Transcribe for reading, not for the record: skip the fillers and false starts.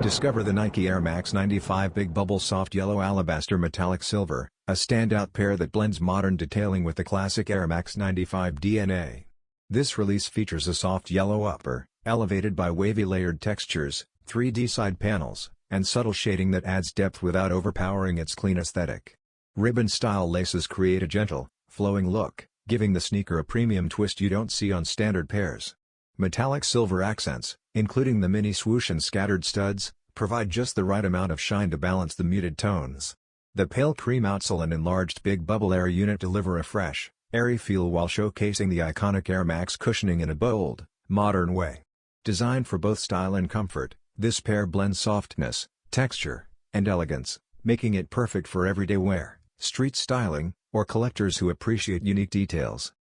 Discover the Nike Air Max 95 Big Bubble Soft Yellow Alabaster Metallic Silver, a standout pair that blends modern detailing with the classic Air Max 95 DNA. This release features a soft yellow upper, elevated by wavy layered textures, 3D side panels, and subtle shading that adds depth without overpowering its clean aesthetic. Ribbon-style laces create a gentle, flowing look, giving the sneaker a premium twist you don't see on standard pairs. Metallic silver accents, including the mini swoosh and scattered studs, provide just the right amount of shine to balance the muted tones. The pale cream outsole and enlarged Big Bubble Air unit deliver a fresh, airy feel while showcasing the iconic Air Max cushioning in a bold, modern way. Designed for both style and comfort, this pair blends softness, texture, and elegance, making it perfect for everyday wear, street styling, or collectors who appreciate unique details.